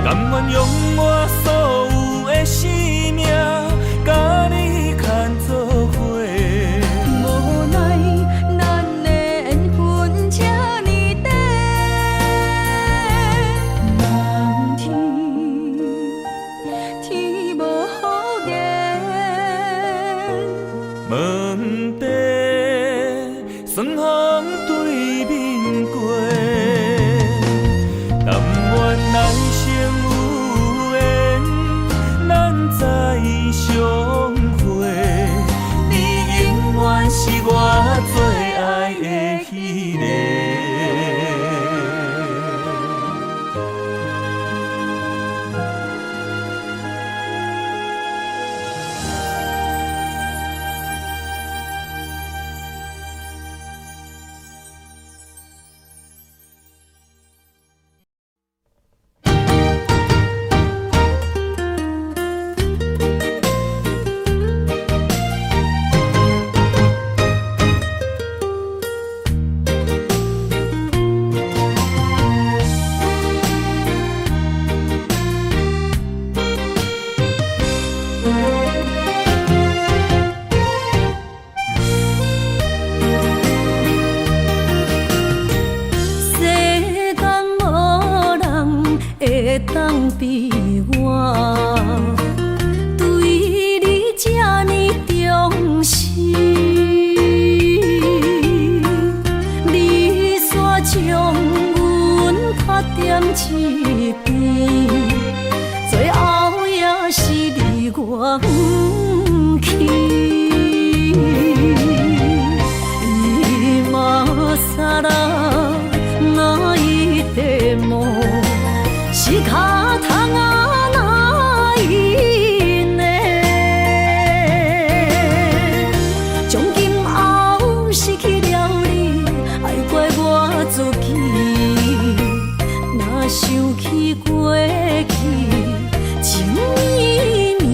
Speaker 7: 甘愿用我所有的生命，甲你牵做伙。
Speaker 1: 无奈咱的缘分这呢短，望天天无好言，
Speaker 7: 问题顺风对面过，但愿来生有缘，咱再相会。你永远是我最爱的迄个。
Speaker 1: 我不去。今さら泣いても仕方がないね。从今后失去了你，爱怪我自己。若想起过去情绵绵，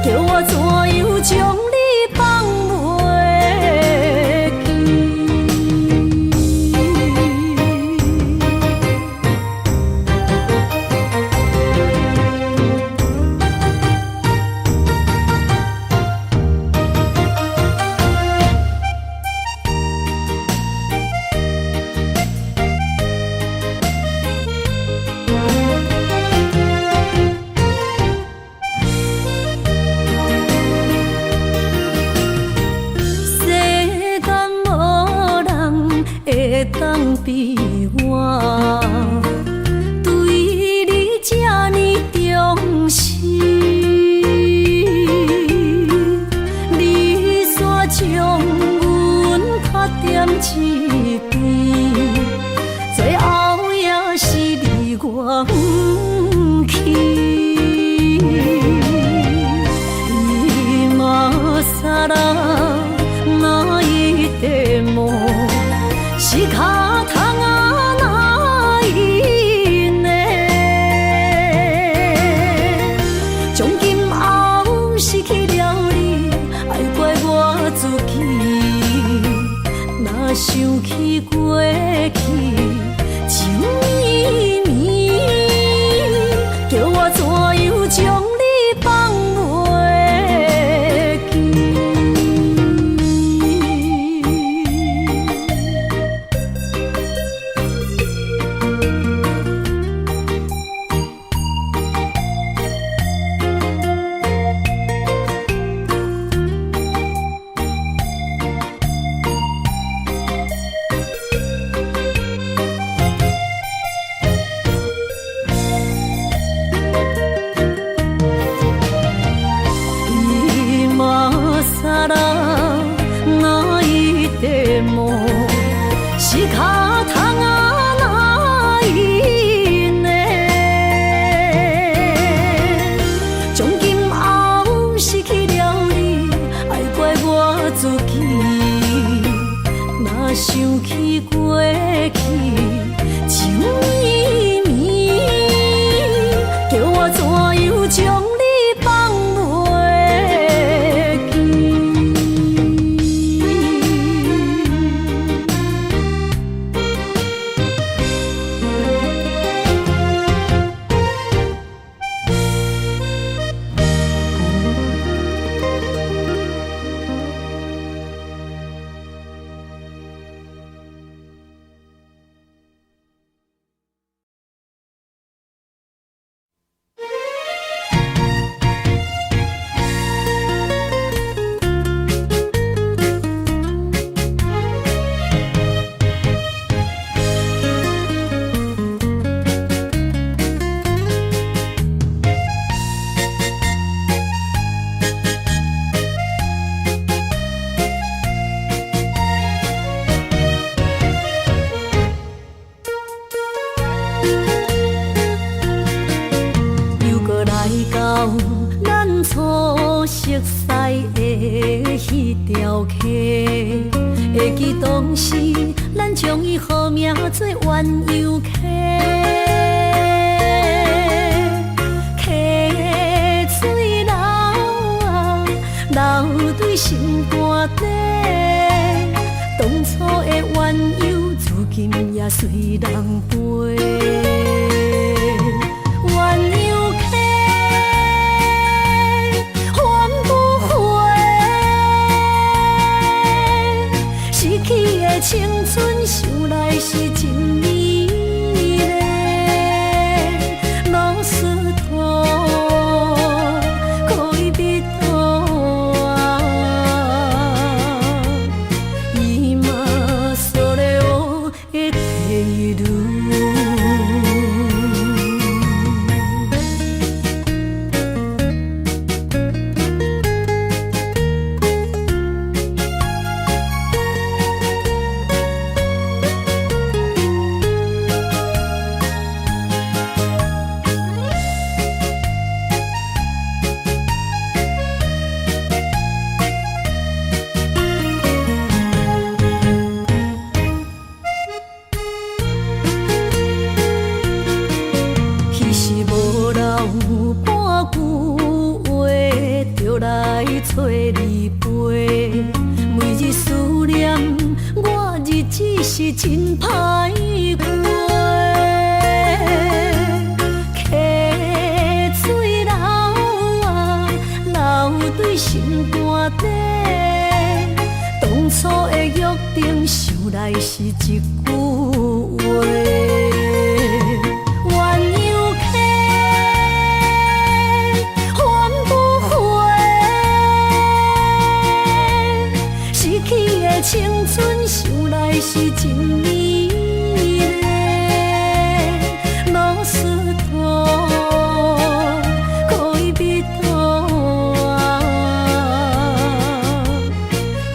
Speaker 1: 叫我怎样将你放袂当比我对你这呢重视，你煞将阮拍点一边，最后也是你我不去。今さら泣いても仕方がないね。从今后失去了你，爱怪我自己。若想起过去情绵绵，叫我怎样将你放袂记。さら泣いても仕方がないね。从今后失去了你，爱怪我自己。若想起过去情绵绵，叫我怎样将你放袂记。咱初熟悉的迄条溪，会记当时咱将伊号名做鸳鸯溪。溪水流啊，流对心肝底。当初的鸳鸯，如今也随人飞。鸳鸯溪。失去的青春，想来是真美丽。老师徒，可以比途啊，今それを得ている。句话，就来找你陪。每日思念，我日子是真歹过。溪水流啊，流对心肝底。当初的约定，想来是一句话。青春想来是真美丽，老师徒恋人，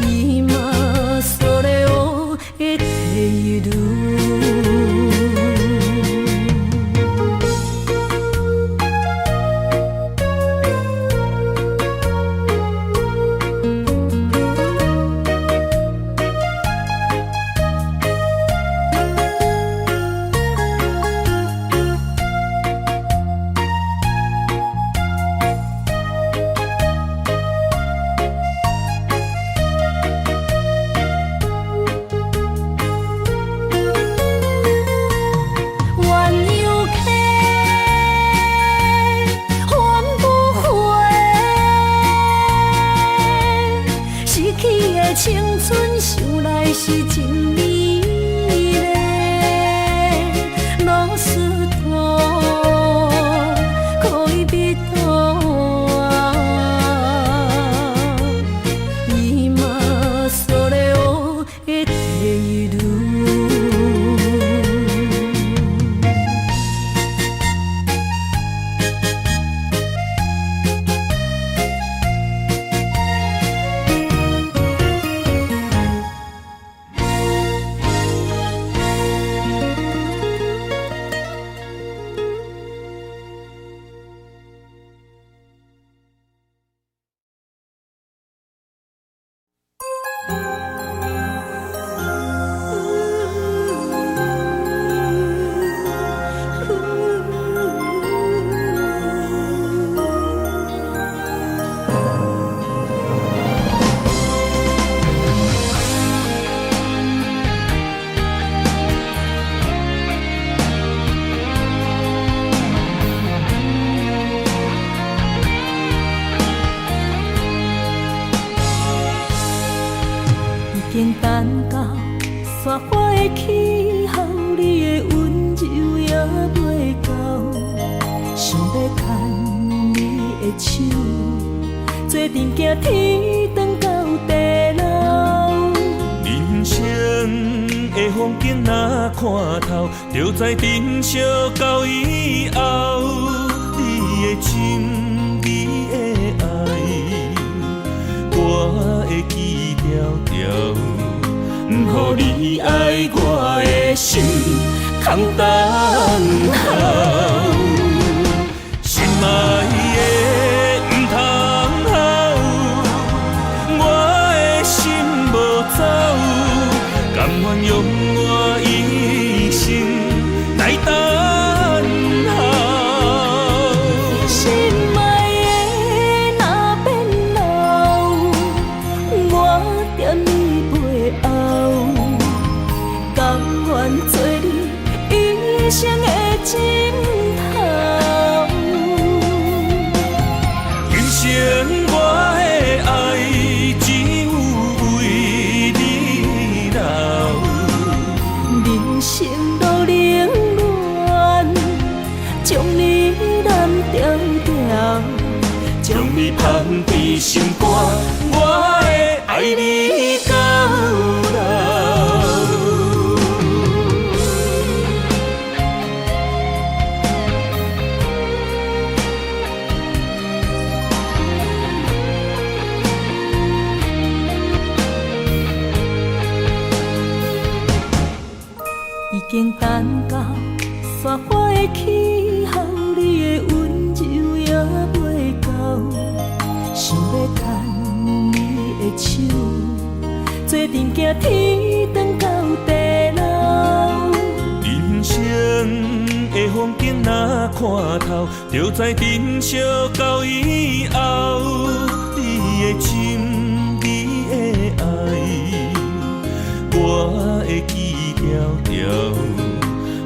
Speaker 1: 今それを得ている。青春想来是真美丽，老师徒恋人，今それを得ている。已经等到雪花的气候，你的温柔也袂到，想要牵你的手，做阵行天长到地老。
Speaker 7: 人生的风景若看透，就知珍惜到以后。你的情，你的爱，我会记条条。不予你爱我的心，空等候。心爱的不通好，我的心无走，甘愿用我一生来等候。
Speaker 1: 心爱的若变老，我踮你背后，甘愿做你一生的枕头。
Speaker 7: 今生我的爱只有为你留，
Speaker 1: 人生路冷暖，将你揽条条，
Speaker 7: 将你放伫心肝，我会爱你到老。
Speaker 1: 已经等到雪花的气候，你的温柔也袂到，想要牵你的手，做阵行天长到地老。
Speaker 7: 人生的风景若看透，就知珍惜到以后。你的心，你的爱，我会记条条。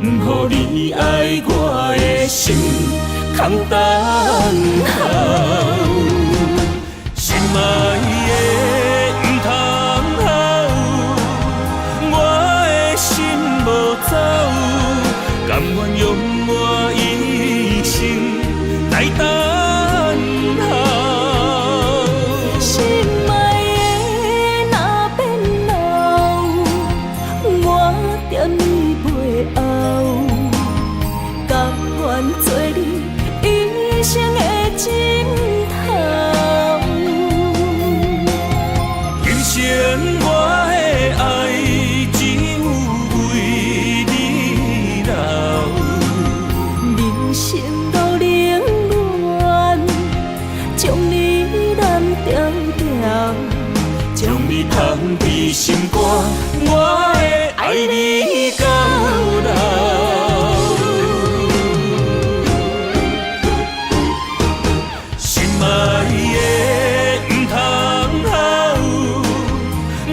Speaker 7: 不予你爱我的心，空等候。心爱的不通好，我的心无走，甘愿用我一生来等候。
Speaker 1: 心爱的若变老，我踮你背后，甘愿做你一生的枕头。
Speaker 7: 今生我的爱只有为你留，
Speaker 1: 人生路冷暖，将你揽条条，
Speaker 7: 将你放伫心肝，我会爱你到老。心爱的不通好，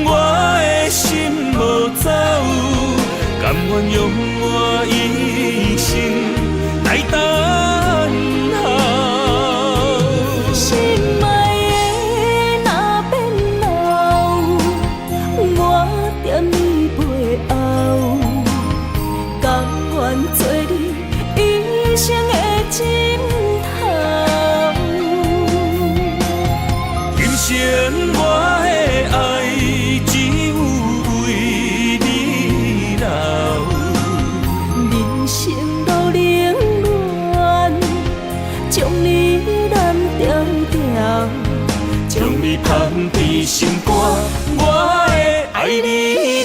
Speaker 7: 我的心无走，甘愿用我一生来等候。
Speaker 1: 心爱的若变老，我踮你背后，甘愿做你一生的枕头。
Speaker 7: 今生我的爱只有为你留，
Speaker 1: 人生路冷暖，将你揽条条，
Speaker 7: 将你放伫心肝，我会爱你